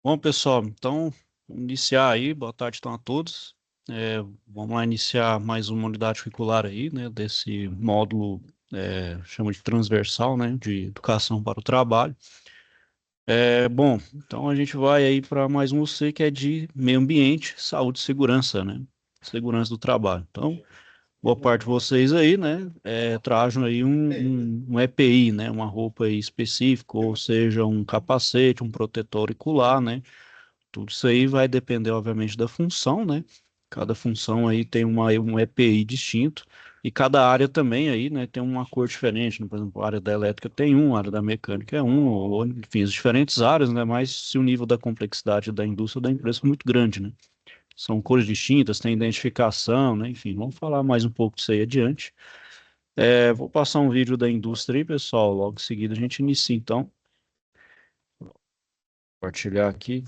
Bom, pessoal, então, vamos iniciar aí. Boa tarde, então, a todos. Vamos lá iniciar mais uma unidade curricular aí, né, desse módulo, chama de transversal, né, de educação para o trabalho. Bom, então a gente vai aí para mais um C que é de meio ambiente, saúde e segurança, né, segurança do trabalho. Então, boa parte de vocês aí, né, trajam aí um EPI, né, uma roupa aí específica, ou seja, um capacete, um protetor auricular, né. Tudo isso aí vai depender, obviamente, da função, né? Cada função aí tem um EPI distinto e cada área também aí, né, tem uma cor diferente, né? Por exemplo, a área da elétrica tem um, a área da mecânica é um, ou, enfim, as diferentes áreas, né? Mas se o nível da complexidade da indústria ou da empresa é muito grande, né? São cores distintas, tem identificação, né? Enfim, vamos falar mais um pouco disso aí adiante. Vou passar um vídeo da indústria aí, pessoal. Logo em seguida a gente inicia, então. Compartilhar aqui.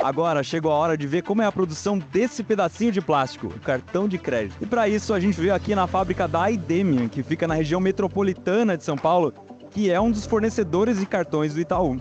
Agora chegou a hora de ver como é a produção desse pedacinho de plástico, o cartão de crédito. E para isso a gente veio aqui na fábrica da Idemian, que fica na região metropolitana de São Paulo, que é um dos fornecedores de cartões do Itaú.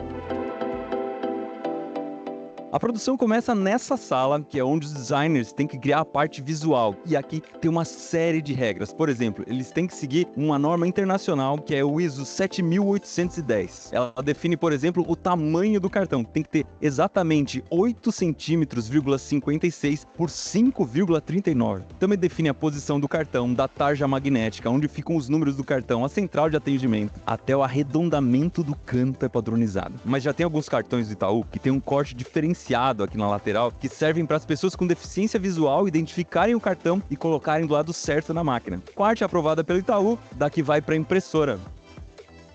A produção começa nessa sala, que é onde os designers têm que criar a parte visual. E aqui tem uma série de regras. Por exemplo, eles têm que seguir uma norma internacional, que é o ISO 7810. Ela define, por exemplo, o tamanho do cartão. Tem que ter exatamente 8 centímetros,56 por 5,39. Também define a posição do cartão, da tarja magnética, onde ficam os números do cartão, a central de atendimento, até o arredondamento do canto é padronizado. Mas já tem alguns cartões do Itaú que tem um corte diferenciado aqui na lateral, que servem para as pessoas com deficiência visual identificarem o cartão e colocarem do lado certo na máquina. Com a arte aprovada pelo Itaú, daqui vai para a impressora.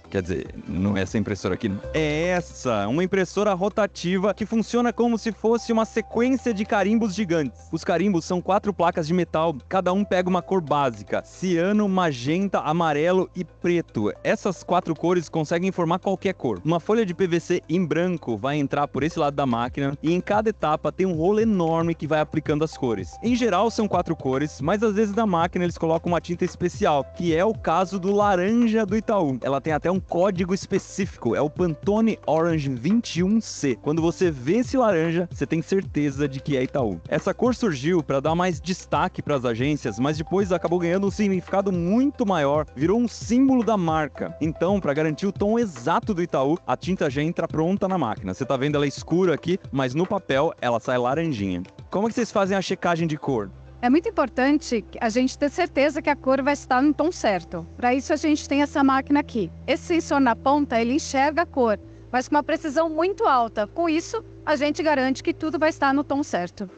Quer dizer, não é essa impressora aqui, não. É essa, uma impressora rotativa que funciona como se fosse uma sequência de carimbos gigantes. Os carimbos são 4 placas de metal, cada um pega uma cor básica: ciano, magenta, amarelo e preto. Essas 4 cores conseguem formar qualquer cor. Uma folha de PVC em branco vai entrar por esse lado da máquina e em cada etapa tem um rolo enorme que vai aplicando as cores. Em geral são 4 cores, mas às vezes na máquina eles colocam uma tinta especial, que é o caso do laranja do Itaú. Ela tem até um código específico, é o Pantone Orange 21C. Quando você vê esse laranja, você tem certeza de que é Itaú. Essa cor surgiu para dar mais destaque para as agências, mas depois acabou ganhando um significado muito maior, virou um símbolo da marca. Então, para garantir o tom exato do Itaú, a tinta já entra pronta na máquina. Você tá vendo ela escura aqui, mas no papel ela sai laranjinha. Como é que vocês fazem a checagem de cor? É muito importante a gente ter certeza que a cor vai estar no tom certo. Para isso a gente tem essa máquina aqui. Esse sensor na ponta, ele enxerga a cor, mas com uma precisão muito alta. Com isso, a gente garante que tudo vai estar no tom certo.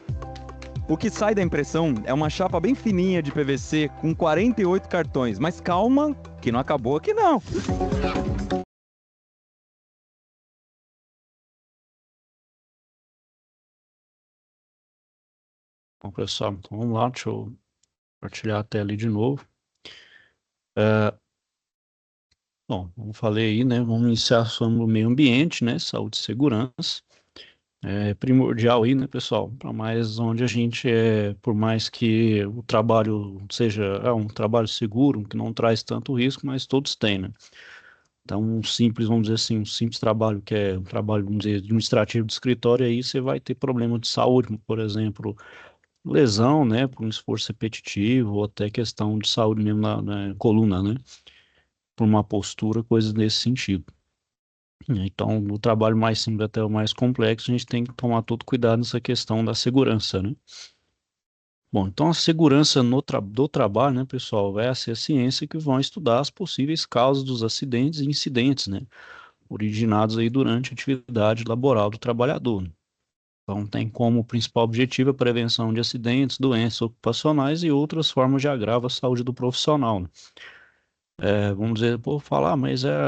O que sai da impressão é uma chapa bem fininha de PVC com 48 cartões, mas calma, que não acabou aqui não. Bom, pessoal, então vamos lá, deixa eu compartilhar a tela ali de novo. É, Bom, como falei aí, né, vamos iniciar sobre o meio ambiente, né, saúde e segurança. É primordial aí, né, pessoal, para mais onde a gente por mais que o trabalho seja um trabalho seguro, que não traz tanto risco, mas todos têm, né? Então, um simples, vamos dizer assim, um simples trabalho que é um trabalho, vamos dizer, administrativo de escritório, aí você vai ter problema de saúde, como, por exemplo, lesão, né, por um esforço repetitivo, ou até questão de saúde mesmo na coluna, né, por uma postura, coisas nesse sentido. Então, o trabalho mais simples até o mais complexo, a gente tem que tomar todo cuidado nessa questão da segurança, né? Bom, então a segurança do trabalho, né, pessoal, vai ser a ciência que vão estudar as possíveis causas dos acidentes e incidentes, né, originados aí durante a atividade laboral do trabalhador. Então, tem como principal objetivo a prevenção de acidentes, doenças ocupacionais e outras formas de agravo à saúde do profissional, né? Vamos dizer, pô, falar, mas é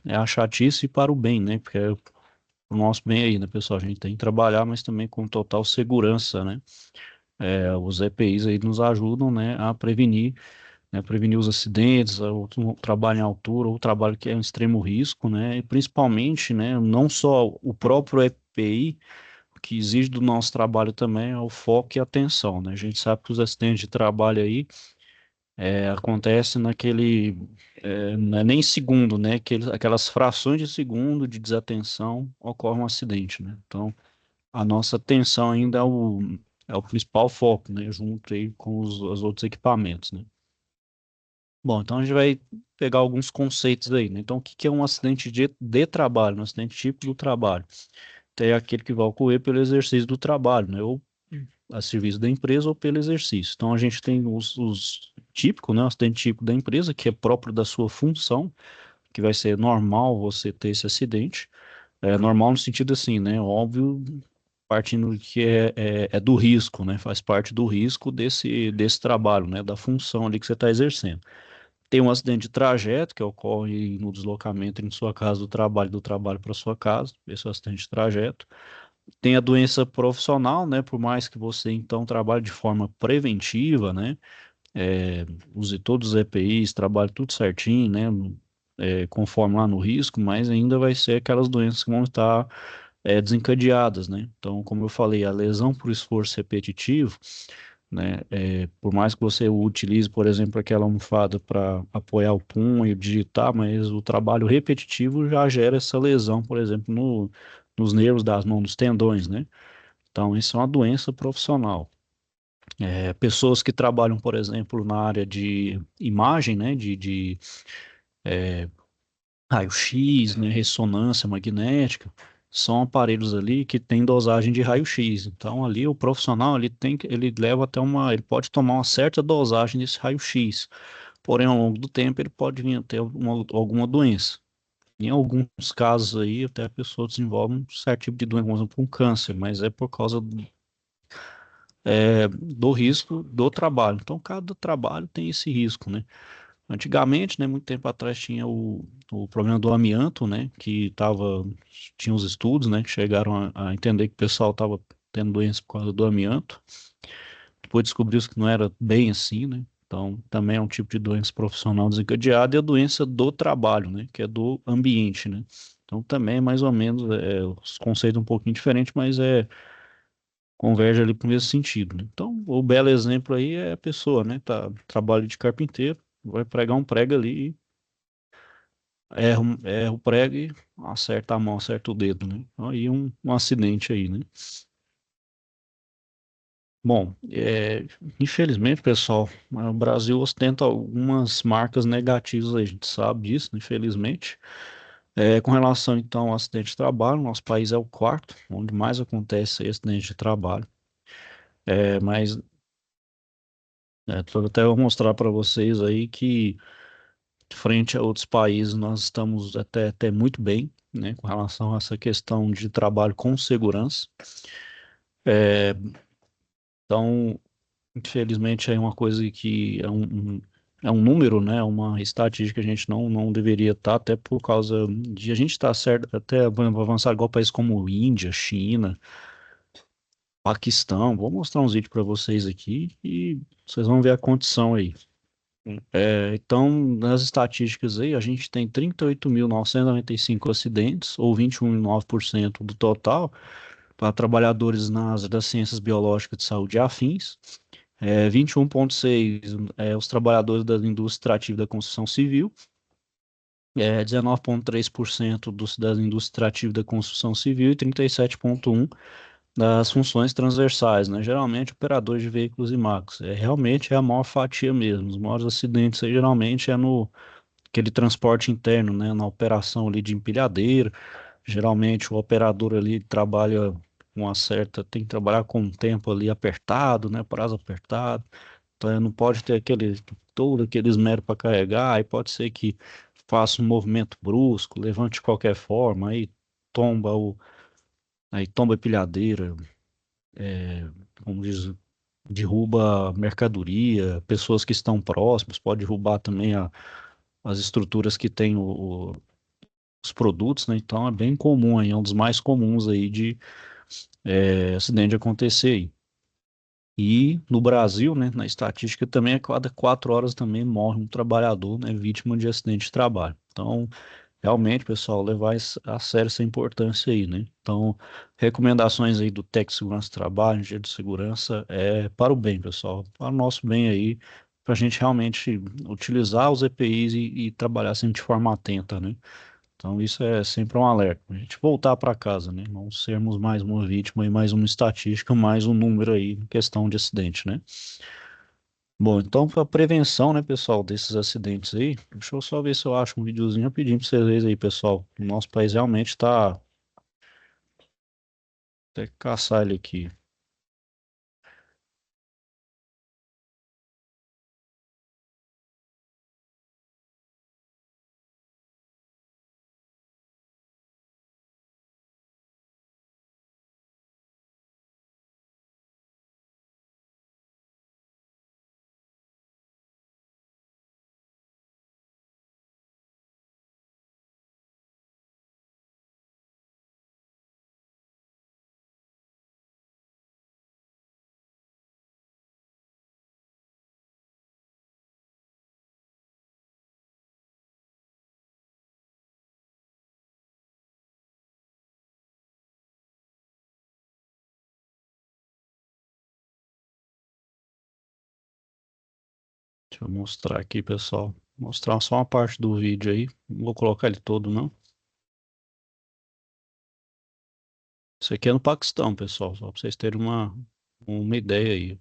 a chatice para o bem, né? Porque é o nosso bem aí, né, pessoal? A gente tem que trabalhar, mas também com total segurança, né? Os EPIs aí nos ajudam, né, a prevenir os acidentes, o trabalho em altura, o trabalho que é um extremo risco, né? E principalmente, né, não só o próprio EPI, que exige do nosso trabalho também é o foco e a atenção, né? A gente sabe que os acidentes de trabalho aí acontecem não é nem segundo, né? Aquelas frações de segundo de desatenção ocorre um acidente, né? Então, a nossa atenção ainda é o principal foco, né? Junto aí com os outros equipamentos, né? Bom, então a gente vai pegar alguns conceitos aí, né? Então, o que que é um acidente de trabalho, um acidente típico do trabalho? É aquele que vai ocorrer pelo exercício do trabalho, né? Ou a serviço da empresa ou pelo exercício. Então, a gente tem os típicos, né? O acidente típico da empresa, que é próprio da sua função, que vai ser normal você ter esse acidente. É normal no sentido assim, né? Óbvio, partindo que é do risco, né? Faz parte do risco desse trabalho, né? Da função ali que você está exercendo. Tem um acidente de trajeto que ocorre no deslocamento em sua casa do trabalho para sua casa, esse é o acidente de trajeto. Tem a doença profissional, né? Por mais que você então trabalhe de forma preventiva, né? Use todos os EPIs, trabalhe tudo certinho, né? Conforme lá no risco, mas ainda vai ser aquelas doenças que vão estar desencadeadas, né? Então, como eu falei, a lesão por esforço repetitivo, né? Por mais que você utilize, por exemplo, aquela almofada para apoiar o punho, digitar, mas o trabalho repetitivo já gera essa lesão, por exemplo, nos nervos das mãos, nos tendões, né? Então, isso é uma doença profissional. Pessoas que trabalham, por exemplo, na área de imagem, né? De raio-x, né? Ressonância magnética, são aparelhos ali que têm dosagem de raio-x. Então, ali o profissional, ele leva até ele pode tomar uma certa dosagem desse raio-x. Porém, ao longo do tempo, ele pode vir a ter alguma doença. Em alguns casos aí, até a pessoa desenvolve um certo tipo de doença, por exemplo, um câncer, mas é por causa do risco do trabalho. Então, cada trabalho tem esse risco, né? Antigamente, né, muito tempo atrás, tinha o problema do amianto, né, tinha os estudos, né, que chegaram a entender que o pessoal estava tendo doença por causa do amianto. Depois descobriu-se que não era bem assim, né? Então, também é um tipo de doença profissional desencadeada e a doença do trabalho, né, que é do ambiente, né? Então, também é mais ou menos, os conceitos um pouquinho diferentes, mas converge ali para o mesmo sentido, né? Então, o belo exemplo aí é a pessoa, né, trabalho de carpinteiro, vai pregar um prego ali, erra o prego e acerta a mão, acerta o dedo, né? Aí um acidente aí, né? Bom, infelizmente, pessoal, o Brasil ostenta algumas marcas negativas, a gente sabe disso, infelizmente. Com relação, então, ao acidente de trabalho, nosso país é o quarto, onde mais acontece acidente de trabalho. Mas, até eu mostrar para vocês aí que, frente a outros países, nós estamos até muito bem, né, com relação a essa questão de trabalho com segurança. É, então, infelizmente, é uma coisa que é um número, né? Uma estatística que a gente não deveria estar, até por causa de a gente estar certo, até vamos avançar igual países como Índia, China, Paquistão. Vou mostrar uns vídeos para vocês aqui e vocês vão ver a condição aí. Então, nas estatísticas aí, a gente tem 38.995 acidentes, ou 21,9% do total, para trabalhadores das ciências biológicas de saúde e afins. 21,6 os trabalhadores da indústria extrativa da construção civil, 19,3% da indústria extrativa da construção civil e 37,1% das funções transversais, né? Geralmente operadores de veículos e máquinas. Realmente é a maior fatia mesmo. Os maiores acidentes aí, geralmente é no aquele transporte interno, né? Na operação ali de empilhadeira. Geralmente o operador ali trabalha tem que trabalhar com um tempo ali apertado, né? Prazo apertado. Então não pode ter todo aquele esmero para carregar, aí pode ser que faça um movimento brusco, levante de qualquer forma, tomba tomba a pilhadeira, como diz, derruba mercadoria, pessoas que estão próximas, pode derrubar também as estruturas que têm os produtos, né? Então é bem comum aí, é um dos mais comuns aí de acidente acontecer aí. E no Brasil, né, na estatística também, a cada 4 horas também morre um trabalhador, né, vítima de acidente de trabalho. Então, realmente, pessoal, levar a sério essa importância aí, né? Então, recomendações aí do Tec Segurança do Trabalho, Engenheiro de Segurança, é para o bem, pessoal, para o nosso bem aí, para a gente realmente utilizar os EPIs e trabalhar sempre de forma atenta, né? Então, isso é sempre um alerta. A gente voltar para casa, né? Não sermos mais uma vítima e mais uma estatística, mais um número aí em questão de acidente, né? Bom, então, para prevenção, né, pessoal, desses acidentes aí, deixa eu só ver se eu acho um videozinho pedindo para vocês verem aí, pessoal. O nosso país realmente está. Tem que caçar ele aqui. Deixa eu mostrar aqui, pessoal. Mostrar só uma parte do vídeo aí. Não vou colocar ele todo, não. Isso aqui é no Paquistão, pessoal, só para vocês terem uma ideia aí.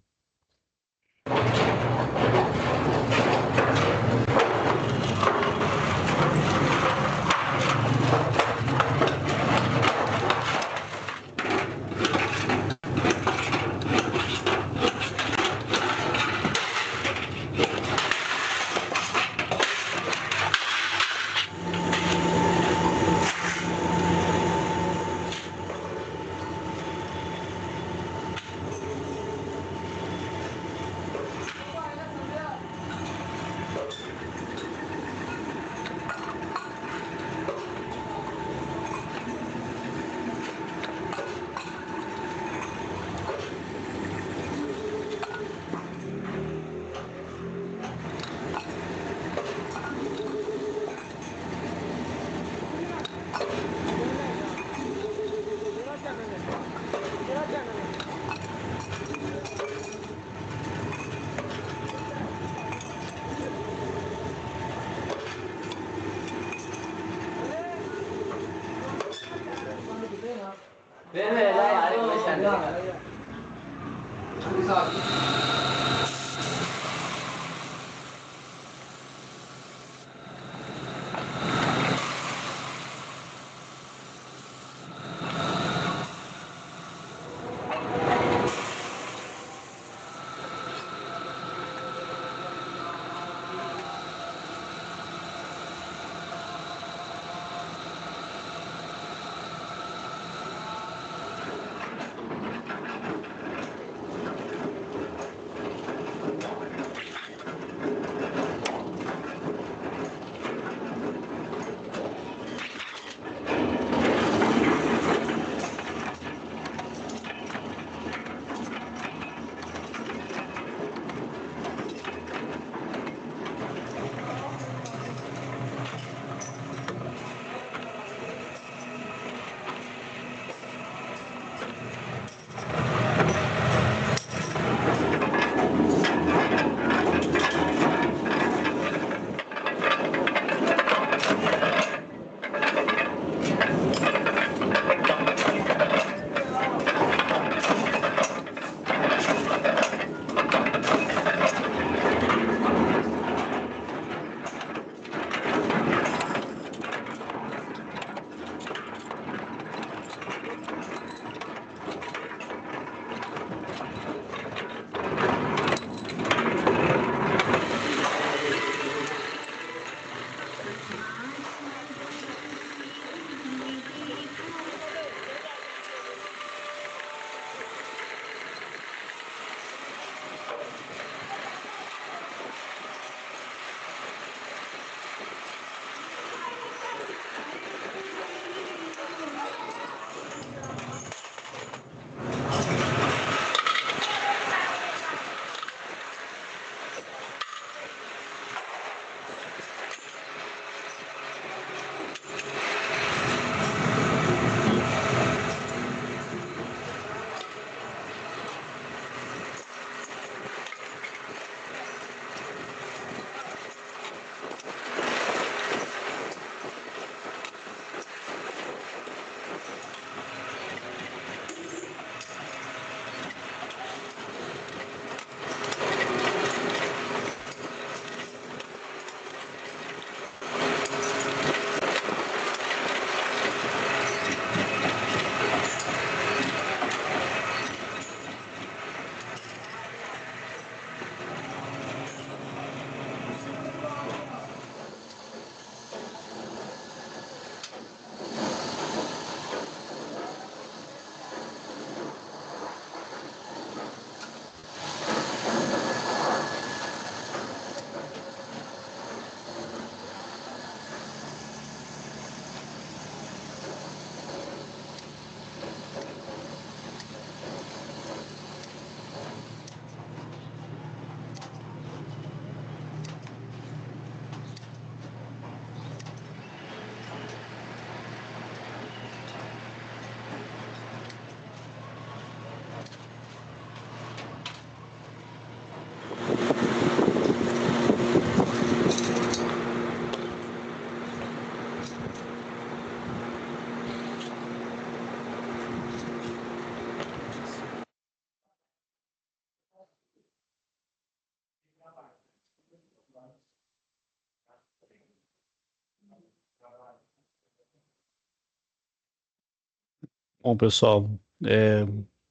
Bom, pessoal,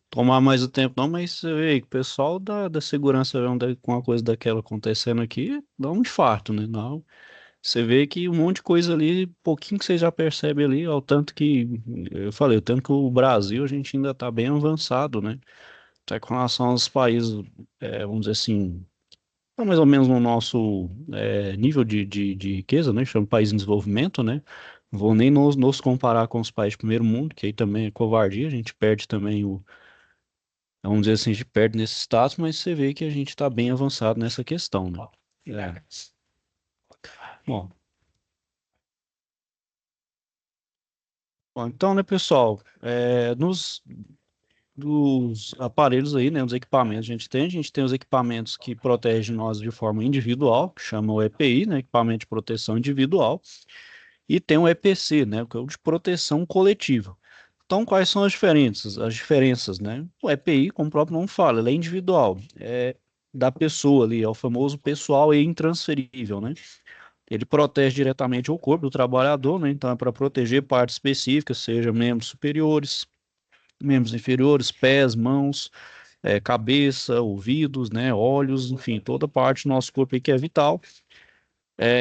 tomar mais o tempo não, mas você vê aí que o pessoal da segurança vendo com uma coisa daquela acontecendo aqui, dá um infarto, né? Não, você vê que um monte de coisa ali, pouquinho que você já percebe ali, ao tanto que, eu falei, o tanto que o Brasil a gente ainda está bem avançado, né? Até com relação aos países, vamos dizer assim, tá mais ou menos no nosso nível de riqueza, né? Chama país em desenvolvimento, né? Não vou nem nos comparar com os países de primeiro mundo, que aí também é covardia, a gente perde também vamos dizer assim, a gente perde nesse status, mas você vê que a gente está bem avançado nessa questão, né? É. Bom, então, né, pessoal, dos aparelhos aí, né, os equipamentos que a gente tem os equipamentos que protegem nós de forma individual, que chama o EPI, né, equipamento de proteção individual, e tem o EPC, né, que é o de proteção coletiva. Então, quais são as diferenças? As diferenças, né? O EPI, como o próprio nome fala, ele é individual, é da pessoa ali, é o famoso pessoal e intransferível, né? Ele protege diretamente o corpo do trabalhador, né? Então, é para proteger partes específicas, seja membros superiores, membros inferiores, pés, mãos, cabeça, ouvidos, né? Olhos, enfim, toda parte do nosso corpo aí que é vital.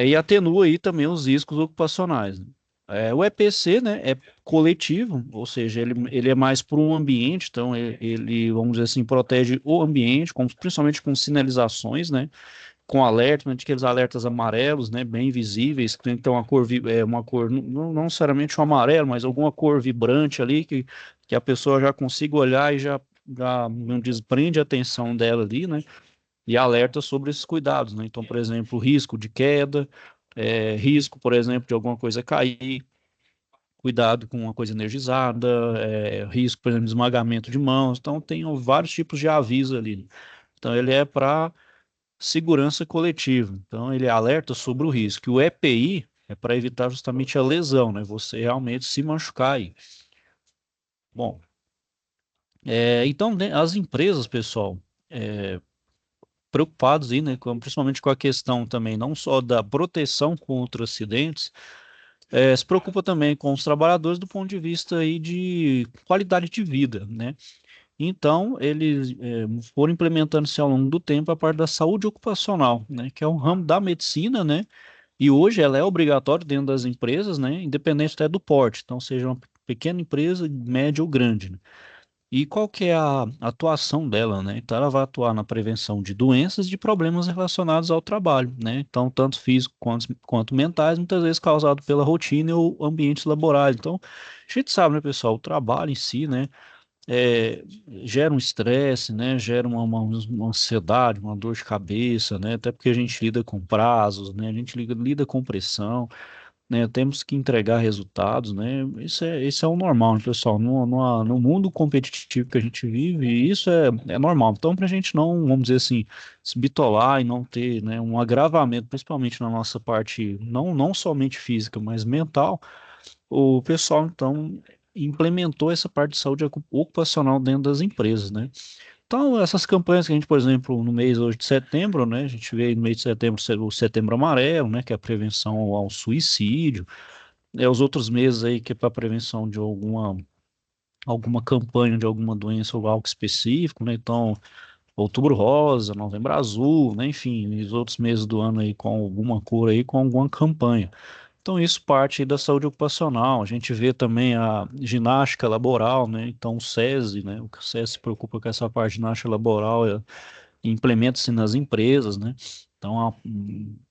E atenua aí também os riscos ocupacionais, né? O EPC, né, é coletivo, ou seja, ele é mais para um ambiente, então ele, vamos dizer assim, protege o ambiente, principalmente com sinalizações, né, com alerta, né, de aqueles alertas amarelos, né, bem visíveis, que tem que ter uma cor não necessariamente um amarelo, mas alguma cor vibrante ali, que a pessoa já consiga olhar e já não desprende a atenção dela ali, né, e alerta sobre esses cuidados, né? Então, por exemplo, risco de queda, risco, por exemplo, de alguma coisa cair, cuidado com uma coisa energizada, risco, por exemplo, de esmagamento de mãos. Então, tem vários tipos de aviso ali, né? Então, ele é para segurança coletiva. Então, ele alerta sobre o risco. O EPI é para evitar justamente a lesão, né? Você realmente se machucar aí. Bom, então, né, as empresas, pessoal, preocupados aí, né, principalmente com a questão também não só da proteção contra acidentes, se preocupa também com os trabalhadores do ponto de vista aí de qualidade de vida, né? Então, eles foram implementando-se ao longo do tempo a parte da saúde ocupacional, né, que é um ramo da medicina, né? E hoje ela é obrigatória dentro das empresas, né, independente até do porte, então seja uma pequena empresa, média ou grande, né? E qual que é a atuação dela, né? Então, ela vai atuar na prevenção de doenças e de problemas relacionados ao trabalho, né? Então, tanto físico quanto mentais, muitas vezes causado pela rotina ou ambientes laborais. Então, a gente sabe, né, pessoal, o trabalho em si, né, é, gera um estresse, né? Gera uma ansiedade, uma dor de cabeça, né? Até porque a gente lida com prazos, né? A gente lida com pressão, né? Temos que entregar resultados, né? Isso é o normal, né, pessoal? No mundo competitivo que a gente vive, isso é normal. Então, para a gente não, vamos dizer assim, se bitolar e não ter, né, um agravamento, principalmente na nossa parte, não somente física, mas mental, o pessoal, então, implementou essa parte de saúde ocupacional dentro das empresas, né? Então, essas campanhas que a gente, por exemplo, no mês hoje de setembro, né, a gente vê no mês de setembro o Setembro Amarelo, né, que é a prevenção ao suicídio, os outros meses aí que é para prevenção de alguma campanha de alguma doença ou algo específico, né, então, Outubro Rosa, Novembro Azul, né, enfim, e os outros meses do ano aí com alguma cor aí, com alguma campanha. Então, isso parte aí da saúde ocupacional. A gente vê também a ginástica laboral, né? Então, o SESI, né? O SESI se preocupa com essa parte de ginástica laboral, implementa-se nas empresas, né? Então,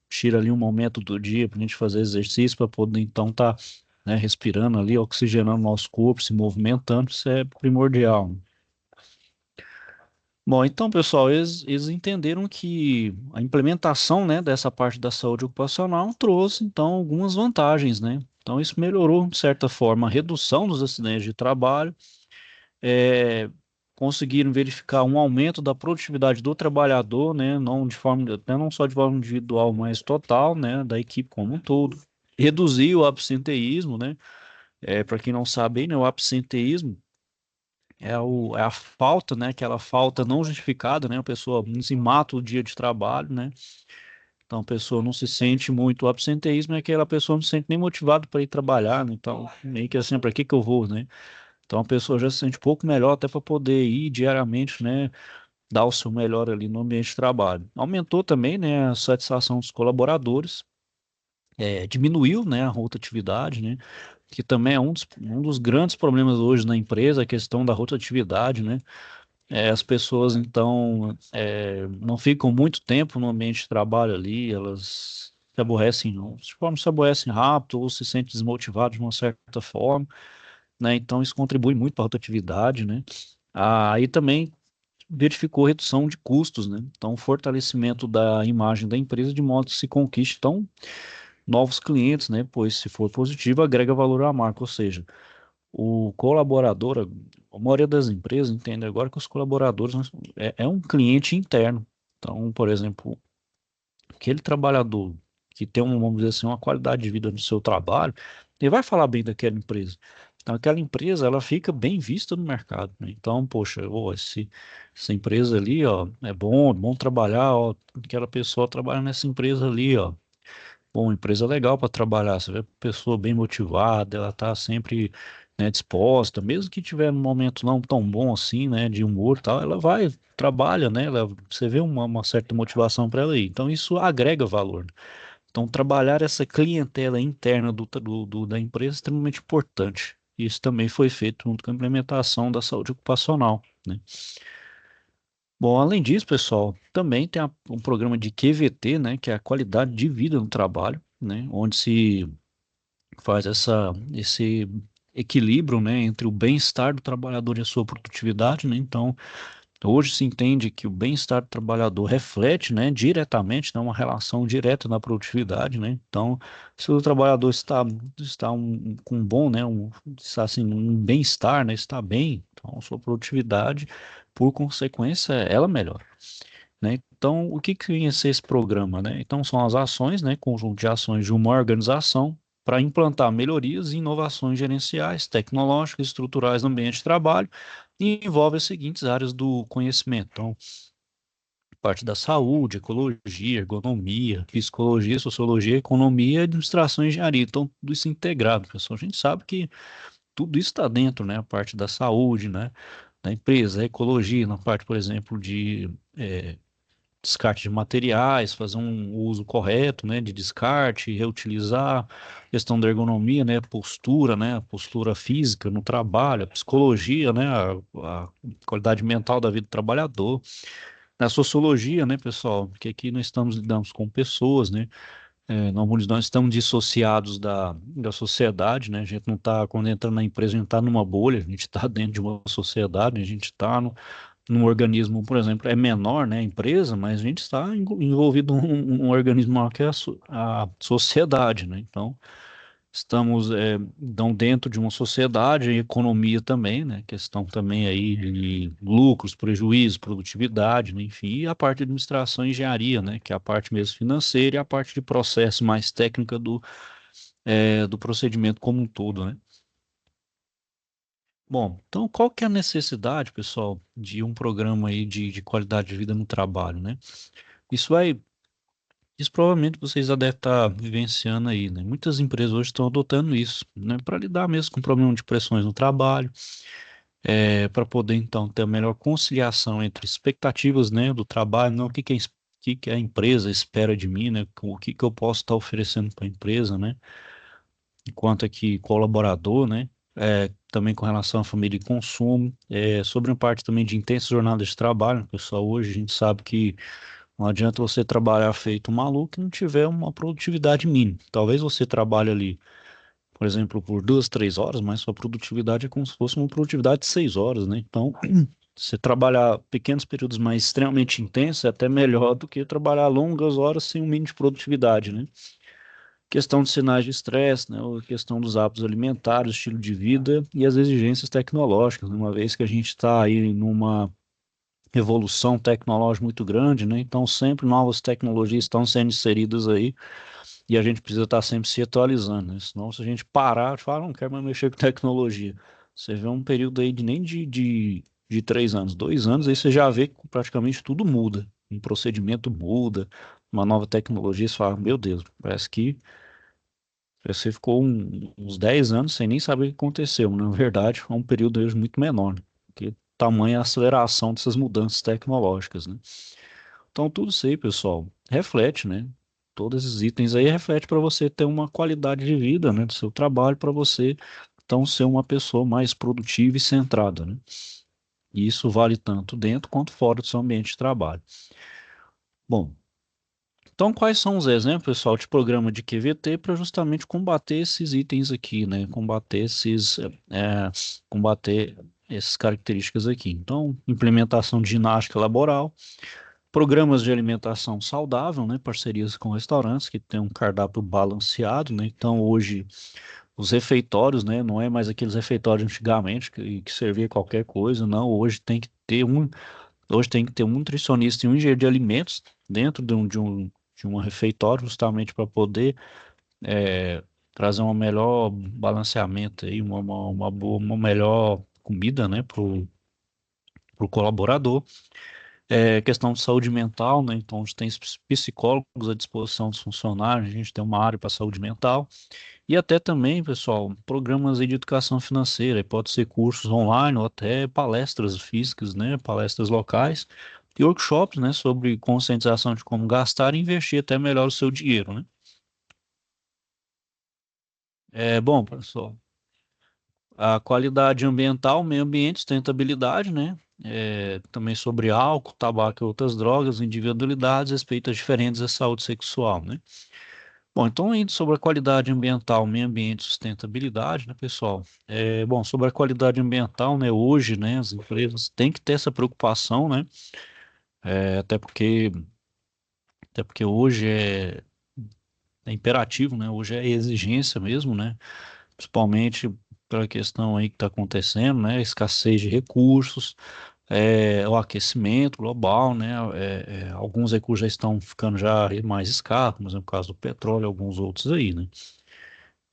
tira ali um momento do dia para a gente fazer exercício para poder, então, estar, né, respirando ali, oxigenando o nosso corpo, se movimentando, isso é primordial, né? Bom, então, pessoal, eles entenderam que a implementação, né, dessa parte da saúde ocupacional trouxe, então, algumas vantagens, né? Então, isso melhorou, de certa forma, a redução dos acidentes de trabalho, é, conseguiram verificar um aumento da produtividade do trabalhador, né, não de forma, até não só de forma individual, mas total, né, da equipe como um todo. Reduzir o absenteísmo, né? Para quem não sabe, né, o absenteísmo é a falta, né? Aquela falta não justificada, né? A pessoa se mata o dia de trabalho, né? Então a pessoa não se sente muito. O absenteísmo é aquela pessoa não se sente nem motivada para ir trabalhar, né? Então, meio que assim, para que que eu vou, né? Então a pessoa já se sente um pouco melhor até para poder ir diariamente, né, dar o seu melhor ali no ambiente de trabalho. Aumentou também, né, a satisfação dos colaboradores, diminuiu, né, a rotatividade, né, que também é um dos grandes problemas hoje na empresa, a questão da rotatividade, né. As pessoas, então, não ficam muito tempo no ambiente de trabalho ali, elas se aborrecem, de forma se aborrecem rápido ou se sentem desmotivadas de uma certa forma, né? Então, isso contribui muito para a rotatividade, né? Aí também verificou redução de custos, né? Então, fortalecimento da imagem da empresa de modo que se conquiste, então, novos clientes, né? Pois, se for positivo, agrega valor à marca, ou seja, o colaborador, a maioria das empresas entende agora que os colaboradores é um cliente interno. Então, por exemplo, aquele trabalhador que tem, vamos dizer assim, uma qualidade de vida no seu trabalho, ele vai falar bem daquela empresa. Então, aquela empresa, ela fica bem vista no mercado, né? Então, poxa, essa empresa ali, ó, é bom trabalhar, ó, aquela pessoa trabalha nessa empresa ali, ó. Bom, empresa legal para trabalhar, você vê a pessoa bem motivada, ela tá sempre, né, disposta, mesmo que tiver um momento não tão bom assim, né, de humor e tal, ela vai, trabalha, né, você vê uma certa motivação para ela ir. Então isso agrega valor, né? Então trabalhar essa clientela interna da empresa é extremamente importante. Isso também foi feito junto com a implementação da saúde ocupacional, né? Bom, além disso, pessoal, também tem um programa de QVT, né, que é a qualidade de vida no trabalho, né, onde se faz esse equilíbrio, né, entre o bem-estar do trabalhador e a sua produtividade, né. Então, hoje se entende que o bem-estar do trabalhador reflete, né, diretamente, né, uma relação direta na produtividade, né. Então, se o trabalhador está com um bom, né, está assim, um bem-estar, né, está bem, então a sua produtividade, por consequência, ela melhora, né? Então, o que que ia ser esse programa, né? Então, são as ações, né, conjunto de ações de uma organização para implantar melhorias e inovações gerenciais, tecnológicas e estruturais no ambiente de trabalho e envolve as seguintes áreas do conhecimento. Então, parte da saúde, ecologia, ergonomia, psicologia, sociologia, economia, administração e engenharia. Então, tudo isso integrado, pessoal. A gente sabe que tudo isso está dentro, né? A parte da saúde, né? Da empresa, a ecologia, na parte, por exemplo, de descarte de materiais, fazer um uso correto, né, de descarte, reutilizar, questão da ergonomia, né, a postura física no trabalho, a psicologia, né, a qualidade mental da vida do trabalhador, na sociologia, né, pessoal, porque aqui nós estamos lidando com pessoas, né, nós estamos dissociados da sociedade, né, a gente não está, quando entra na empresa, a gente está numa bolha, a gente está dentro de uma sociedade, a gente está num organismo, por exemplo, é menor, né, a empresa, mas a gente está envolvido num organismo maior que é a sociedade, né? Então, estamos então, dentro de uma sociedade, e economia também, né? Questão também aí de lucros, prejuízos, produtividade, né? Enfim, e a parte de administração e engenharia, né? Que é a parte mesmo financeira e a parte de processo mais técnica do procedimento como um todo, né? Bom, então qual que é a necessidade, pessoal, de um programa aí de qualidade de vida no trabalho, né? Isso vai, isso provavelmente vocês já devem estar vivenciando aí, né? Muitas empresas hoje estão adotando isso, né? Para lidar mesmo com o problema de pressões no trabalho, para poder então ter a melhor conciliação entre expectativas, né, do trabalho, não, o que que a empresa espera de mim, né? O que que eu posso estar oferecendo para a empresa, né? Enquanto aqui colaborador, né? Também com relação à família e consumo, sobre a parte também de intensas jornadas de trabalho, né, pessoal, hoje a gente sabe que não adianta você trabalhar feito um maluco e não tiver uma produtividade mínima. Talvez você trabalhe ali, por exemplo, por 2, 3 horas, mas sua produtividade é como se fosse uma produtividade de 6 horas, né? Então, você trabalhar pequenos períodos, mas extremamente intensos, é até melhor do que trabalhar longas horas sem um mínimo de produtividade, né? Questão de sinais de estresse, né, ou questão dos hábitos alimentares, estilo de vida e as exigências tecnológicas, né, uma vez que a gente está aí numa evolução tecnológica muito grande, né, então sempre novas tecnologias estão sendo inseridas aí e a gente precisa estar sempre se atualizando, né, senão se a gente parar, fala, não quero mais mexer com tecnologia, você vê um período aí de nem de 3 anos, 2 anos, aí você já vê que praticamente tudo muda, um procedimento muda, uma nova tecnologia, você fala, meu Deus, parece que Você ficou uns 10 anos sem nem saber o que aconteceu. Na verdade, é um período hoje muito menor, né? Porque tamanha a aceleração dessas mudanças tecnológicas, né? Então, tudo isso aí, pessoal, reflete, né? Todos esses itens aí reflete para você ter uma qualidade de vida, né, do seu trabalho, para você, então, ser uma pessoa mais produtiva e centrada, né? E isso vale tanto dentro quanto fora do seu ambiente de trabalho. Bom, então, quais são os exemplos, pessoal, de programa de QVT para justamente combater esses itens aqui, né? Combater essas características aqui. Então, implementação de ginástica laboral, programas de alimentação saudável, né? Parcerias com restaurantes que tem um cardápio balanceado, né? Então, hoje, os refeitórios, né? Não é mais aqueles refeitórios antigamente que servia qualquer coisa, não. Hoje tem que ter um nutricionista e um engenheiro de alimentos dentro de um refeitório, justamente para poder trazer um melhor balanceamento aí, uma melhor comida, né, para o colaborador. Questão de saúde mental, né? Então, a gente tem psicólogos à disposição dos funcionários, a gente tem uma área para saúde mental. E até também, pessoal, programas aí de educação financeira, pode ser cursos online ou até palestras físicas, né, palestras locais e workshops, né, sobre conscientização de como gastar e investir até melhor o seu dinheiro, né? Bom, pessoal, a qualidade ambiental, meio ambiente, sustentabilidade, né? Também sobre álcool, tabaco e outras drogas, individualidades, respeito às diferentes da saúde sexual, né? Bom, então indo sobre a qualidade ambiental, meio ambiente e sustentabilidade, né, pessoal? Bom, sobre a qualidade ambiental, né, hoje, né, as empresas têm que ter essa preocupação, né? É, até porque, até porque hoje é imperativo, né? Hoje é exigência mesmo, né? Principalmente pela questão aí que está acontecendo, né? Escassez de recursos, o aquecimento global, né? Alguns recursos já estão ficando já mais escassos, como é o caso do petróleo e alguns outros aí, né?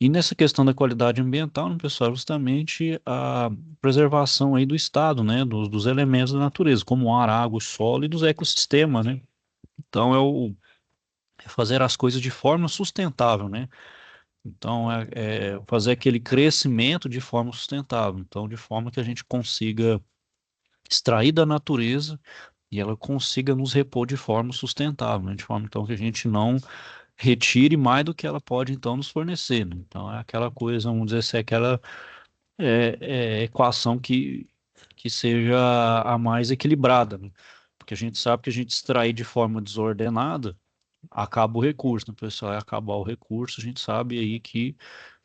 E nessa questão da qualidade ambiental, né, pessoal, justamente a preservação aí do estado, né, dos elementos da natureza, como o ar, água, o solo e dos ecossistemas, né? Então é fazer as coisas de forma sustentável, né? Então é fazer aquele crescimento de forma sustentável, então de forma que a gente consiga extrair da natureza e ela consiga nos repor de forma sustentável, né? De forma então que a gente não retire mais do que ela pode então nos fornecer, né? Então é aquela coisa, vamos dizer assim, aquela equação que seja a mais equilibrada, né? Porque a gente sabe que a gente extrair de forma desordenada acaba o recurso, né, pessoal? É acabar o recurso, a gente sabe aí que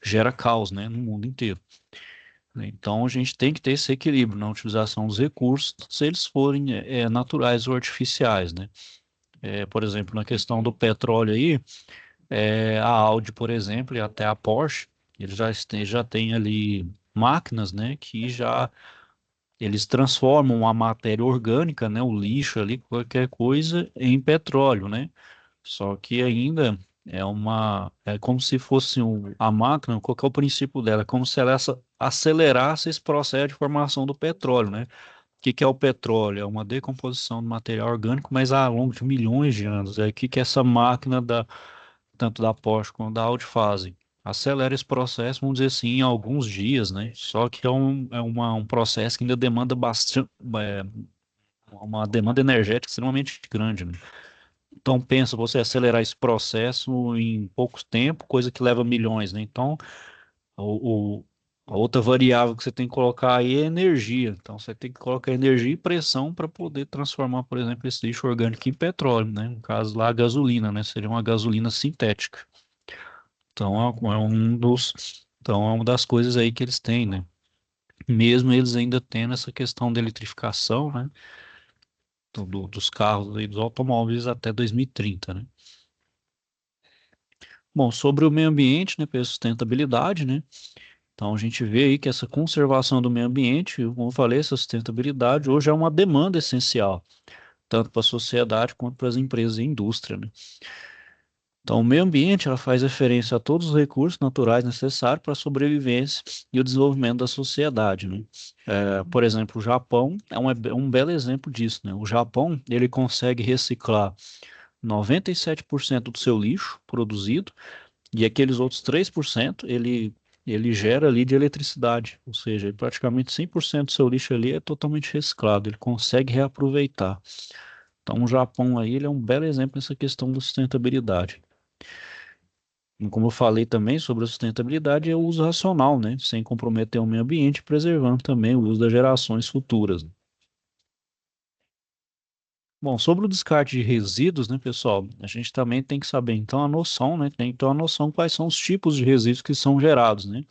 gera caos, né, no mundo inteiro. Então a gente tem que ter esse equilíbrio na utilização dos recursos, se eles forem naturais ou artificiais, né? Por exemplo, na questão do petróleo aí, a Audi, por exemplo, e até a Porsche, eles já têm ali máquinas, né, que já eles transformam a matéria orgânica, né, o lixo ali, qualquer coisa, em petróleo, né? Só que ainda é como se fosse a máquina, qual que é o princípio dela? É como se ela acelerasse esse processo de formação do petróleo, né? O que que é o petróleo? É uma decomposição do material orgânico, mas ao longo de milhões de anos. O que que essa máquina tanto da Porsche quanto da Audi fazem? Acelera esse processo, vamos dizer assim, em alguns dias, né? Só que um processo que ainda demanda bastante, uma demanda energética extremamente grande, né? Então, pensa você acelerar esse processo em pouco tempo, coisa que leva milhões, né? Então, o, o- a outra variável que você tem que colocar aí é energia. Então, você tem que colocar energia e pressão para poder transformar, por exemplo, esse lixo orgânico em petróleo, né? No caso lá, a gasolina, né? Seria uma gasolina sintética. Então, então, é uma das coisas aí que eles têm, né? Mesmo eles ainda tendo essa questão da eletrificação, né? Dos carros e dos automóveis até 2030, né? Bom, sobre o meio ambiente, né, pela sustentabilidade, né? Então a gente vê aí que essa conservação do meio ambiente, como eu falei, essa sustentabilidade hoje é uma demanda essencial, tanto para a sociedade quanto para as empresas e indústria, né? Então, o meio ambiente ela faz referência a todos os recursos naturais necessários para a sobrevivência e o desenvolvimento da sociedade, né? Por exemplo, o Japão é um belo exemplo disso, né? O Japão, ele consegue reciclar 97% do seu lixo produzido E aqueles outros 3%, ele gera ali de eletricidade, ou seja, praticamente 100% do seu lixo ali é totalmente reciclado, ele consegue reaproveitar. Então, o Japão aí, ele é um belo exemplo nessa questão da sustentabilidade. E como eu falei também sobre a sustentabilidade, é o uso racional, né? Sem comprometer o meio ambiente, preservando também o uso das gerações futuras. Bom, sobre o descarte de resíduos, né, pessoal, a gente também tem que saber, então, a noção, né? Tem que ter uma noção quais são os tipos de resíduos que são gerados, né?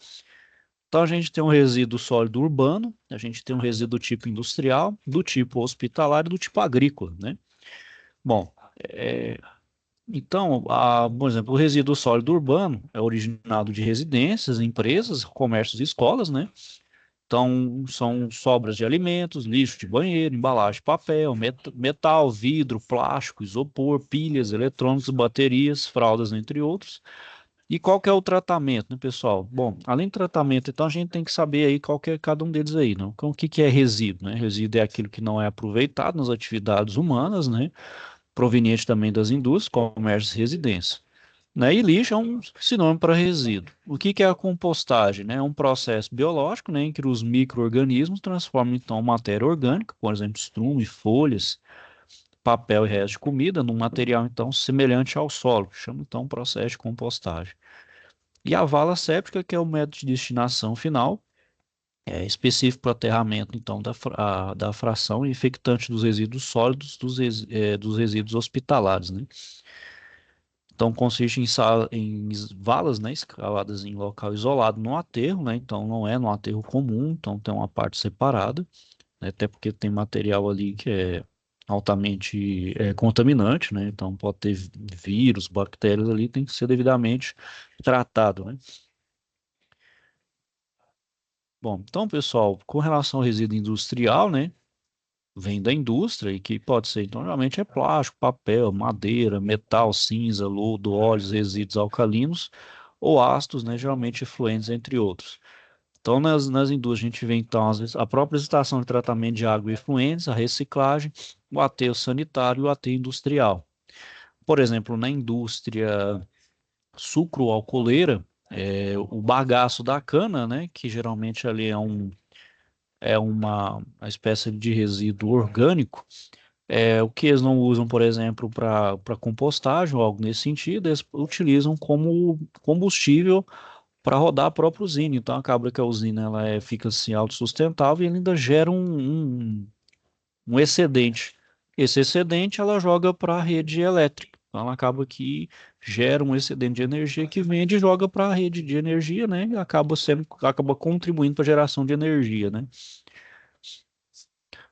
Então, a gente tem um resíduo sólido urbano, a gente tem um resíduo do tipo industrial, do tipo hospitalar e do tipo agrícola, né? Bom, é, então, por exemplo, o resíduo sólido urbano é originado de residências, empresas, comércios e escolas, né? Então, são sobras de alimentos, lixo de banheiro, embalagem de papel, metal, vidro, plástico, isopor, pilhas, eletrônicos, baterias, fraldas, entre outros. E qual que é o tratamento, né, pessoal? Bom, além do tratamento, então a gente tem que saber aí qual que é cada um deles aí, né? Então, o que que é resíduo, né? Resíduo é aquilo que não é aproveitado nas atividades humanas, né? Proveniente também das indústrias, comércios e residências. Né? E lixo é um sinônimo para resíduo. O que que é a compostagem? Né? É um processo biológico, né, em que os micro-organismos transformam então matéria orgânica, por exemplo, estrume, folhas, papel e restos de comida, num material então semelhante ao solo, chama então processo de compostagem. E a vala séptica, que é o método de destinação final, é específico para o aterramento então da fração infectante dos resíduos sólidos dos resíduos hospitalares, né? Então, consiste em valas, né, escavadas em local isolado no aterro, né, então não é no aterro comum, então tem uma parte separada, né, até porque tem material ali que é altamente contaminante, né, então pode ter vírus, bactérias ali, tem que ser devidamente tratado, né. Bom, então, pessoal, com relação ao resíduo industrial, né, vem da indústria e que pode ser, então, normalmente é plástico, papel, madeira, metal, cinza, lodo, óleos, resíduos alcalinos ou ácidos, né, geralmente efluentes, entre outros. Então, nas indústrias, a gente vê, então, às vezes, a própria estação de tratamento de água e efluentes, a reciclagem, o aterro sanitário e o aterro industrial. Por exemplo, na indústria sucroalcooleira, o bagaço da cana, né, que geralmente ali é uma espécie de resíduo orgânico, o que eles não usam, por exemplo, para compostagem ou algo nesse sentido, eles utilizam como combustível para rodar a própria usina. Então acaba que a usina fica assim autossustentável e ainda gera um excedente. Esse excedente ela joga para a rede elétrica. Então ela acaba que gera um excedente de energia que vende e joga para a rede de energia, né? E acaba contribuindo para a geração de energia, né?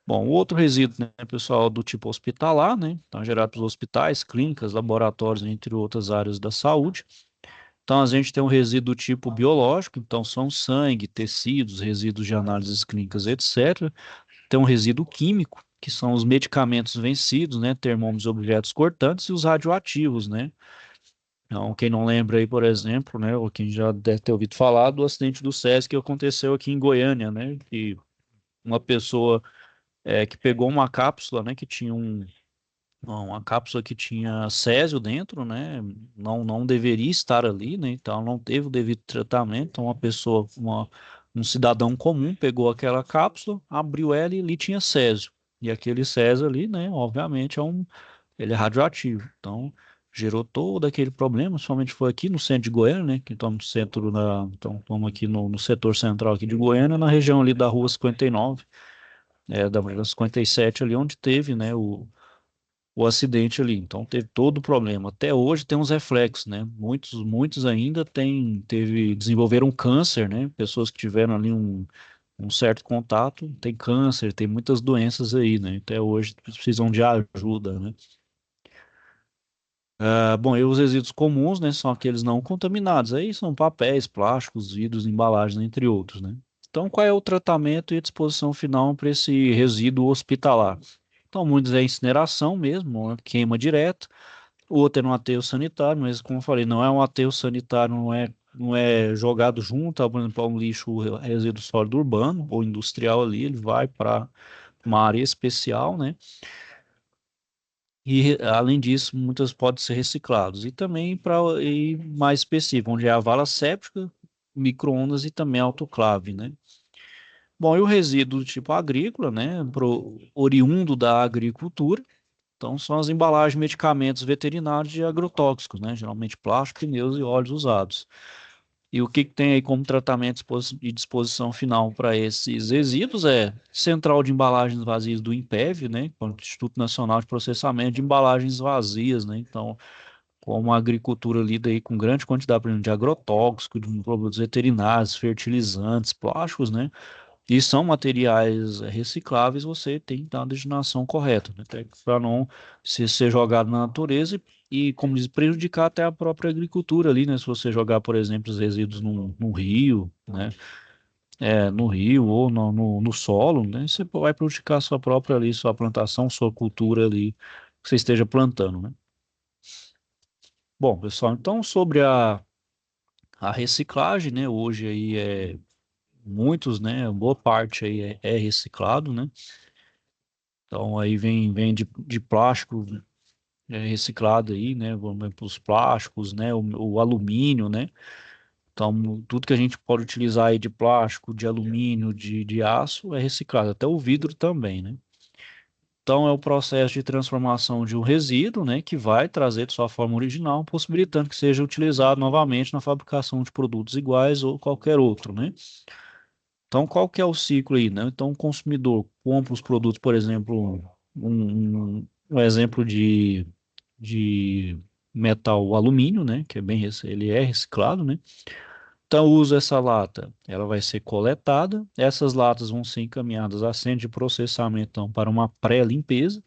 Bom, o outro resíduo, né, pessoal, do tipo hospitalar, né? Então, é gerado pelos hospitais, clínicas, laboratórios, entre outras áreas da saúde. Então, a gente tem um resíduo do tipo biológico, então são sangue, tecidos, resíduos de análises clínicas, etc. Tem um resíduo químico, que são os medicamentos vencidos, né? Termômetros, objetos cortantes e os radioativos, né? Então, quem não lembra aí, por exemplo, né, ou quem já deve ter ouvido falar do acidente do SESC que aconteceu aqui em Goiânia, né? Que uma pessoa que pegou uma cápsula, né, que tinha uma cápsula que tinha césio dentro, né, não deveria estar ali, né, então não teve o devido tratamento, então um cidadão comum pegou aquela cápsula, abriu ela e ali tinha césio, e aquele césio ali, né, obviamente ele é radioativo, então gerou todo aquele problema, somente foi aqui no centro de Goiânia, né, que estamos no centro então estamos aqui no setor central aqui de Goiânia, na região ali da rua 59, da 57 ali onde teve, né, o acidente ali. Então teve todo o problema. Até hoje tem uns reflexos, né? Muitos ainda desenvolveram câncer, né? Pessoas que tiveram ali um certo contato, tem câncer, tem muitas doenças aí, né? Até hoje precisam de ajuda, né? Bom, e os resíduos comuns, né, são aqueles não contaminados. Aí são papéis, plásticos, vidros, embalagens, entre outros, né? Então, qual é o tratamento e a disposição final para esse resíduo hospitalar? Então, muitos é incineração mesmo, né, queima direto. O outro é no aterro sanitário, mas como eu falei, não é um aterro sanitário, não é jogado junto, por exemplo, a um lixo resíduo sólido urbano ou industrial ali, ele vai para uma área especial, né? E, além disso, muitas podem ser reciclados. E também, para mais específico, onde é a vala séptica, micro-ondas e também autoclave, né? Bom, e o resíduo do tipo agrícola, né? Oriundo da agricultura. Então, são as embalagens de medicamentos veterinários e agrotóxicos, né? Geralmente plástico, pneus e óleos usados. E o que tem aí como tratamento e disposição final para esses resíduos é Central de Embalagens Vazias do INPEV, né, que é o Instituto Nacional de Processamento de Embalagens Vazias, né, então, como a agricultura lida aí com grande quantidade, por exemplo, de agrotóxicos, de produtos veterinários, fertilizantes, plásticos, né, e são materiais recicláveis, você tem que dar a destinação correta, né, para não ser jogado na natureza e, como diz, prejudicar até a própria agricultura ali, né? Se você jogar, por exemplo, os resíduos no rio, né? No rio ou no solo, né? Você vai prejudicar a sua própria ali, sua plantação, sua cultura ali que você esteja plantando, né? Bom, pessoal, então sobre a reciclagem, né? Hoje aí muitos, né? Boa parte aí é reciclado, né? Então aí vem de plástico reciclado aí, né? Vamos para os plásticos, né? O alumínio, né? Então, tudo que a gente pode utilizar aí de plástico, de alumínio, de aço é reciclado, até o vidro também, né? Então, é o processo de transformação de um resíduo, né, que vai trazer de sua forma original, possibilitando que seja utilizado novamente na fabricação de produtos iguais ou qualquer outro, né? Então, qual que é o ciclo aí, né? Então, o consumidor compra os produtos, por exemplo, um exemplo de metal alumínio, né, que é ele é reciclado, né? Então, uso essa lata, ela vai ser coletada, essas latas vão ser encaminhadas a centro de processamento então, para uma pré-limpeza.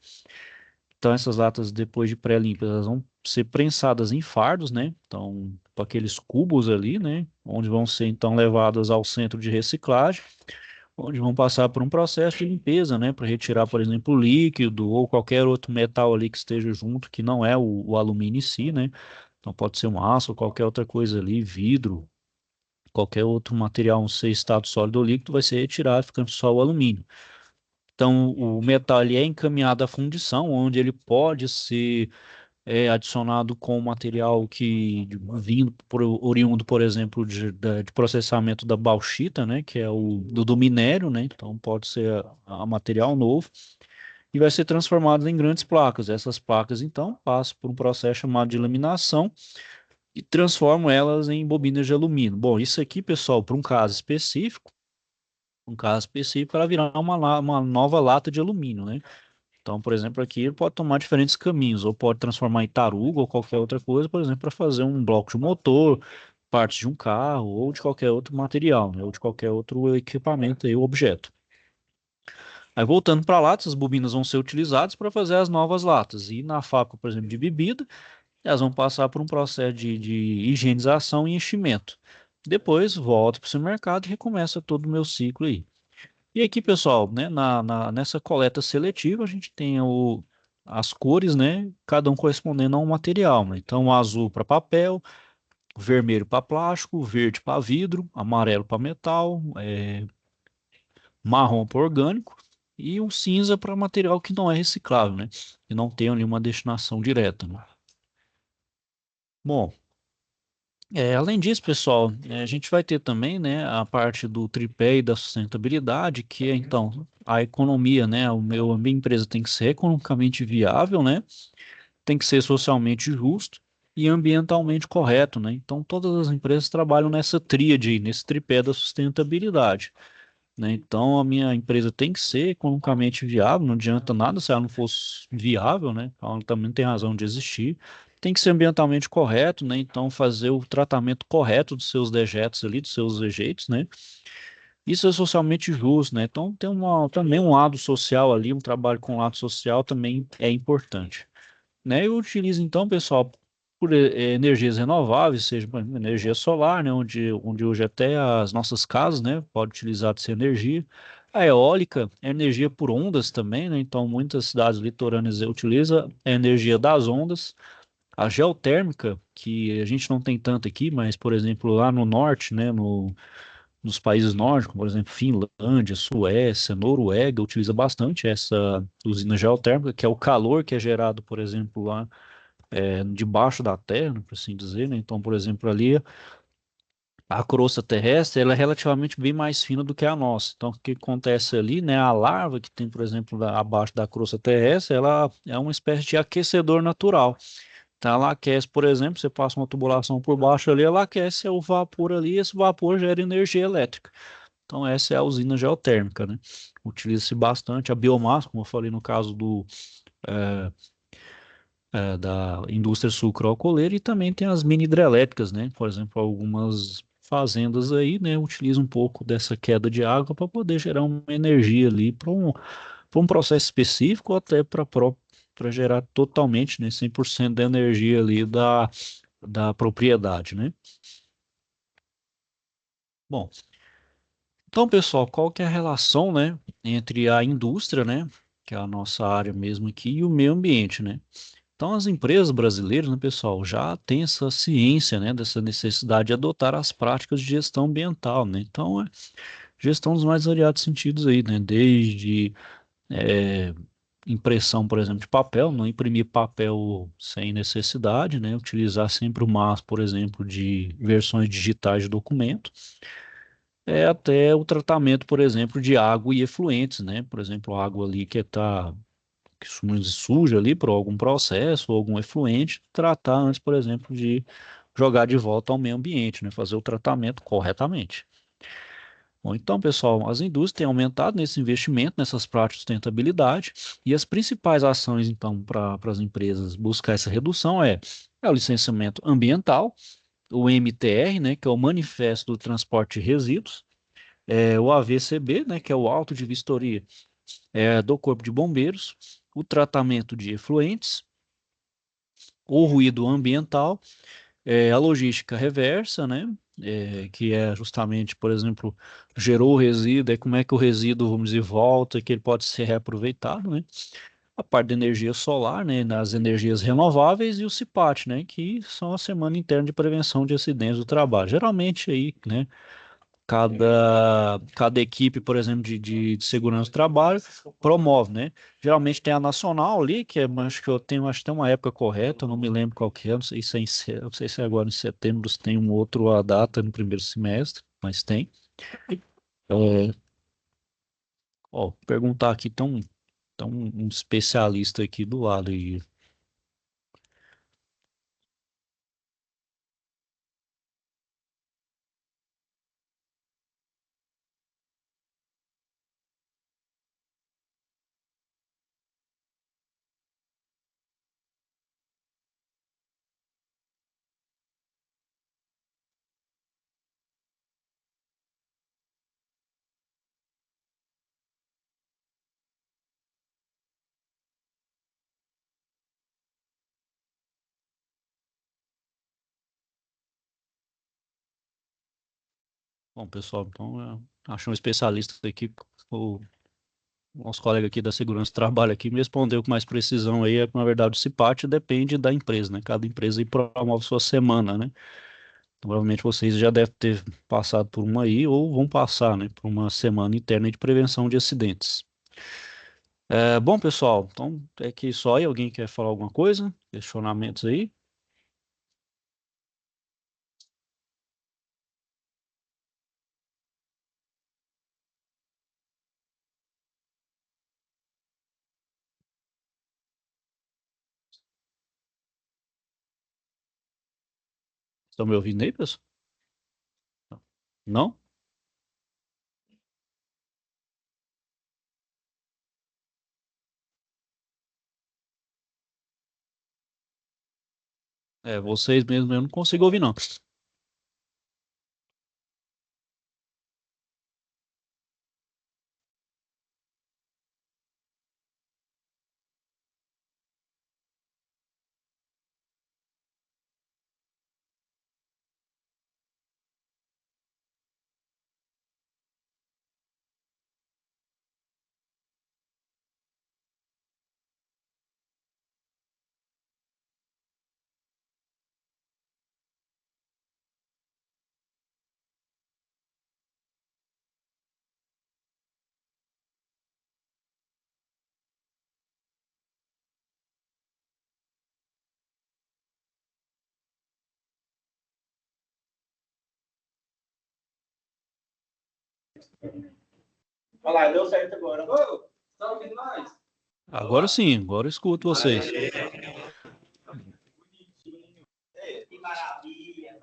Então, essas latas, depois de pré-limpas, elas vão ser prensadas em fardos, né? Então, com aqueles cubos ali, né? Onde vão ser, então, levadas ao centro de reciclagem, onde vão passar por um processo de limpeza, né? Para retirar, por exemplo, o líquido ou qualquer outro metal ali que esteja junto, que não é o alumínio em si, né? Então, pode ser um aço ou qualquer outra coisa ali, vidro, qualquer outro material, um ser estado sólido ou líquido, vai ser retirado, ficando só o alumínio. Então, o metal ele é encaminhado à fundição, onde ele pode ser adicionado com material que vindo oriundo, por exemplo, de processamento da bauxita, né, que é do minério, né, então pode ser a material novo, e vai ser transformado em grandes placas. Essas placas, então, passam por um processo chamado de laminação, e transformam elas em bobinas de alumínio. Bom, isso aqui, pessoal, para um caso específico, ela virar uma nova lata de alumínio, né? Então, por exemplo, aqui ele pode tomar diferentes caminhos, ou pode transformar em taruga ou qualquer outra coisa, por exemplo, para fazer um bloco de motor, partes de um carro, ou de qualquer outro material, né? Ou de qualquer outro equipamento aí, objeto. Aí, voltando para latas, as bobinas vão ser utilizadas para fazer as novas latas. E na fábrica, por exemplo, de bebida, elas vão passar por um processo de higienização e enchimento. Depois volta para o supermercado e recomeça todo o meu ciclo aí. E aqui, pessoal, né, nessa coleta seletiva, a gente tem as cores, né, cada um correspondendo a um material, né? Então, o azul para papel, vermelho para plástico, verde para vidro, amarelo para metal, marrom para orgânico e um cinza para material que não é reciclável, né? Que não tem nenhuma destinação direta, né? Bom, além disso, pessoal, a gente vai ter também, né, a parte do tripé e da sustentabilidade, que é, então, a economia, né, a minha empresa tem que ser economicamente viável, né, tem que ser socialmente justo e ambientalmente correto, né, então todas as empresas trabalham nessa tríade, aí, nesse tripé da sustentabilidade, né, então a minha empresa tem que ser economicamente viável, não adianta nada se ela não fosse viável, né, ela também tem razão de existir, tem que ser ambientalmente correto, né? Então fazer o tratamento correto dos seus dejetos ali, dos seus rejeitos, né? Isso é socialmente justo, né? Então tem também um lado social ali, um trabalho com lado social também é importante, né? Eu utilizo então, pessoal, por energias renováveis, seja por exemplo, energia solar, né? Onde hoje até as nossas casas, né? Pode utilizar essa energia. A eólica é energia por ondas também, né? Então muitas cidades litorâneas utilizam a energia das ondas. A geotérmica, que a gente não tem tanto aqui, mas, por exemplo, lá no norte, né, nos países nórdicos, por exemplo, Finlândia, Suécia, Noruega, utiliza bastante essa usina geotérmica, que é o calor que é gerado, por exemplo, lá debaixo da terra, por assim dizer, né? Então, por exemplo, ali a crosta terrestre ela é relativamente bem mais fina do que a nossa. Então, o que acontece ali, né? A larva que tem, por exemplo, abaixo da crosta terrestre, ela é uma espécie de aquecedor natural. Então, ela aquece, por exemplo, você passa uma tubulação por baixo ali, ela aquece o vapor ali, e esse vapor gera energia elétrica. Então, essa é a usina geotérmica, né? Utiliza-se bastante a biomassa, como eu falei no caso eh, da indústria sucroalcooleira, e também tem as mini hidrelétricas, né? Por exemplo, algumas fazendas aí, né, utilizam um pouco dessa queda de água para poder gerar uma energia ali para um processo específico ou até para gerar totalmente, né, 100% da energia ali da propriedade, né? Bom, então, pessoal, qual que é a relação, né, entre a indústria, né, que é a nossa área mesmo aqui, e o meio ambiente, né? Então, as empresas brasileiras, né, pessoal, já têm essa ciência, né, dessa necessidade de adotar as práticas de gestão ambiental, né? Então, gestão dos mais variados sentidos aí, né? Desde é, impressão, por exemplo, de papel, não imprimir papel sem necessidade, né? Utilizar sempre o MAS, por exemplo, de versões digitais de documento, até o tratamento, por exemplo, de água e efluentes, né? Por exemplo, a água ali que suja ali por algum processo ou algum efluente, tratar antes, por exemplo, de jogar de volta ao meio ambiente, né? Fazer o tratamento corretamente. Bom, então, pessoal, as indústrias têm aumentado nesse investimento, nessas práticas de sustentabilidade, e as principais ações, então, para as empresas buscar essa redução é o licenciamento ambiental, o MTR, né, que é o Manifesto do Transporte de Resíduos, o AVCB, né, que é o Auto de Vistoria do Corpo de Bombeiros, o tratamento de efluentes, o ruído ambiental, a logística reversa, né? Que é justamente, por exemplo, gerou o resíduo, como é que o resíduo, vamos dizer, volta, que ele pode ser reaproveitado, né? A parte da energia solar, né? Nas energias renováveis e o CIPAT, né? Que são a Semana Interna de Prevenção de Acidentes do Trabalho. Geralmente aí, né? Cada equipe, por exemplo, de segurança do trabalho promove, né? Geralmente tem a nacional ali, que acho que eu tenho, acho que tem uma época correta, eu não me lembro qual que é, não sei se é não sei se é agora em setembro, se tem um outro a data no primeiro semestre, mas tem. É, ó, perguntar aqui, tão um especialista aqui do lado aí. Bom, pessoal, então, achei um especialista aqui, o nosso colega aqui da segurança do trabalho aqui me respondeu com mais precisão aí, na verdade o CIPAT depende da empresa, né? Cada empresa aí promove sua semana, né? Então, provavelmente vocês já devem ter passado por uma aí ou vão passar, né? Por uma semana interna de prevenção de acidentes. Bom, pessoal, então é que só aí, alguém quer falar alguma coisa? Questionamentos aí? Estão me ouvindo aí, pessoal? Não? Vocês mesmo eu não consigo ouvir, não. Olha lá, deu certo agora. Ô, tá ouvindo nós? Agora sim, agora eu escuto vocês. Que maravilha.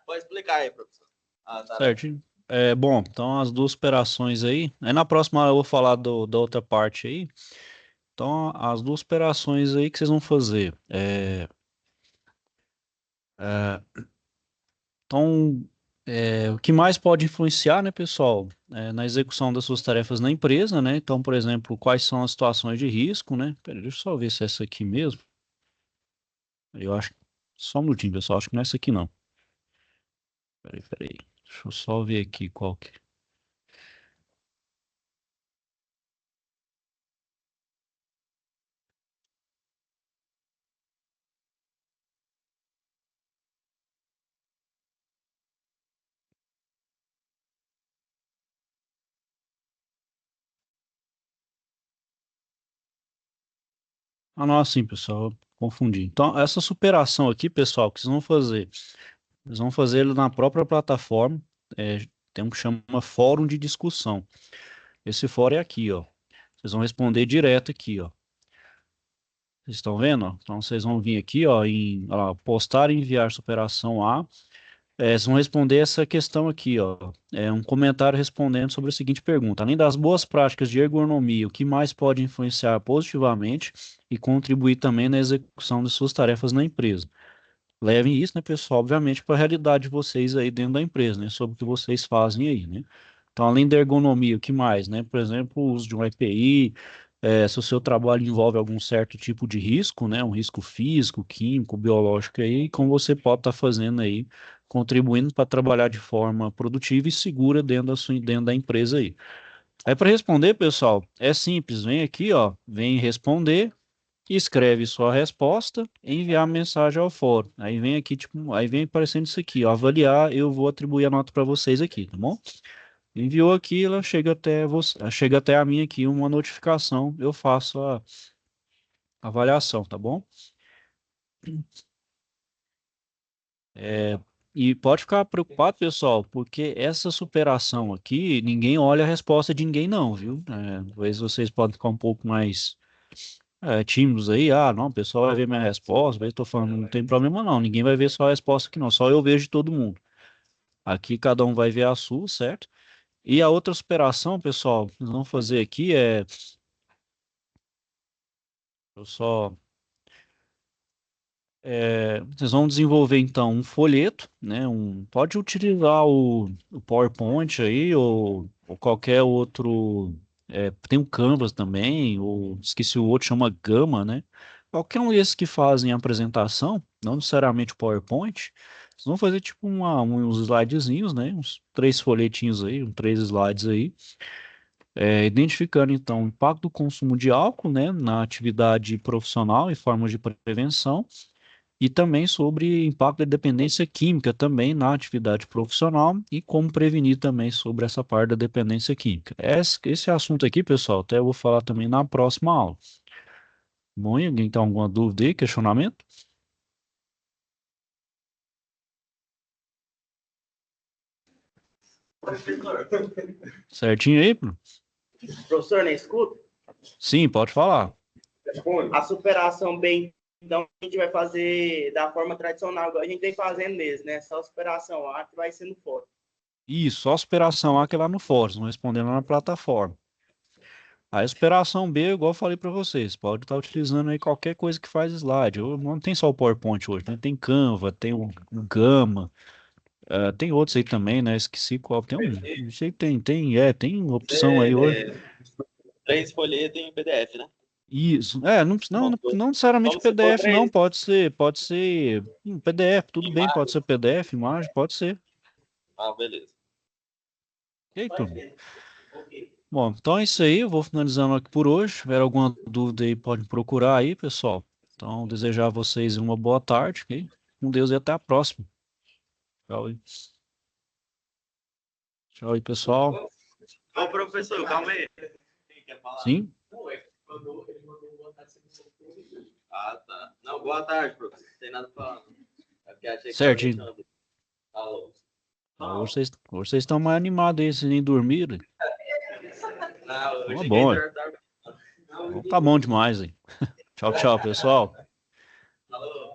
Pode explicar aí, professor. Ah, tá. Certinho. Bom, então as duas operações aí. Aí na próxima eu vou falar da outra parte aí. Então, as duas operações aí que vocês vão fazer. É, então, o que mais pode influenciar, né, pessoal, na execução das suas tarefas na empresa, né? Então, por exemplo, quais são as situações de risco, né? Peraí, deixa eu só ver se é essa aqui mesmo. Eu acho. Só um minutinho, pessoal. Acho que não é essa aqui, não. Peraí. Deixa eu só ver aqui qual que. Ah, não, assim, pessoal, eu confundi. Então, essa superação aqui, pessoal, que vocês vão fazer? Vocês vão fazer ele na própria plataforma. Tem um que chama fórum de discussão. Esse fórum é aqui, ó. Vocês vão responder direto aqui, ó. Vocês estão vendo? Ó? Então, vocês vão vir aqui, ó, olha lá, postar e enviar superação A. Vocês vão responder essa questão aqui, ó. É um comentário respondendo sobre a seguinte pergunta: além das boas práticas de ergonomia, o que mais pode influenciar positivamente e contribuir também na execução de suas tarefas na empresa? Levem isso, né, pessoal, obviamente, para a realidade de vocês aí dentro da empresa, né, sobre o que vocês fazem aí, né? Então, além da ergonomia, o que mais, né? Por exemplo, o uso de um EPI, se o seu trabalho envolve algum certo tipo de risco, né, um risco físico, químico, biológico aí, como você pode estar fazendo aí, contribuindo para trabalhar de forma produtiva e segura dentro da empresa aí. Aí, para responder, pessoal, é simples, vem aqui, ó, vem responder, escreve sua resposta e enviar a mensagem ao fórum. Aí vem aqui, tipo, aí vem aparecendo isso aqui, ó, avaliar, eu vou atribuir a nota para vocês aqui, tá bom? Enviou aqui, ela chega até você, chega até a mim aqui uma notificação, eu faço a avaliação, tá bom? E pode ficar preocupado, pessoal, porque essa superação aqui, ninguém olha a resposta de ninguém não, viu? Talvez vocês podem ficar um pouco mais tímidos aí, não, o pessoal vai ver minha resposta, vai estou falando, não tem problema não, ninguém vai ver só a resposta aqui não, só eu vejo de todo mundo. Aqui cada um vai ver a sua, certo? E a outra superação, pessoal, que nós vamos fazer aqui eu só, vocês vão desenvolver então um folheto, né? Pode utilizar o PowerPoint aí ou qualquer outro, tem o Canvas também, ou esqueci o outro, chama Gama, né? Qualquer um desses que fazem a apresentação, não necessariamente o PowerPoint, vocês vão fazer tipo uns slidezinhos, né? Uns 3 folhetinhos aí, 3 slides aí, identificando então o impacto do consumo de álcool, né, na atividade profissional e formas de prevenção, e também sobre impacto da dependência química também na atividade profissional e como prevenir também sobre essa parte da dependência química. Esse assunto aqui, pessoal, até eu vou falar também na próxima aula. Bom, e alguém tem alguma dúvida aí, questionamento? Professor, Certinho aí, Bruno? professor, nem escuta? Sim, pode falar. A superação bem, então a gente vai fazer da forma tradicional, igual a gente vem fazendo mesmo, né? Só superação A que vai sendo forte. Isso, só superação A que é lá no fórum, respondendo lá na plataforma. A superação B, igual eu falei para vocês, pode estar utilizando aí qualquer coisa que faz slide. Não tem só o PowerPoint hoje, né? Tem Canva, tem o Gama, tem outros aí também, né? Esqueci qual. Não sei, tem opção aí hoje. 3 folhetos em PDF, né? Isso, não necessariamente Como se for PDF, não, 3 pode ser PDF, tudo bem, pode imagens. ser PDF, imagem, pode ser. Ah, beleza. Ok, turma. Bom, então é isso aí, eu vou finalizando aqui por hoje. Se tiver alguma dúvida aí, pode procurar aí, pessoal. Então, desejar a vocês uma boa tarde, ok? Com Deus e até a próxima. Tchau aí. Tchau aí, pessoal. Ô, professor, calma aí. Quem quer falar? Sim? Ah, tá. Não, boa tarde, professor. Não tem nada pra falar. É porque achei que Certinho. tava deixando. Falou. Hoje vocês estão mais animados aí, vocês nem dormiram. Não, eu Tá cheguei bom, perto da- Então tá bom demais, hein? Tchau, tchau, pessoal. Falou.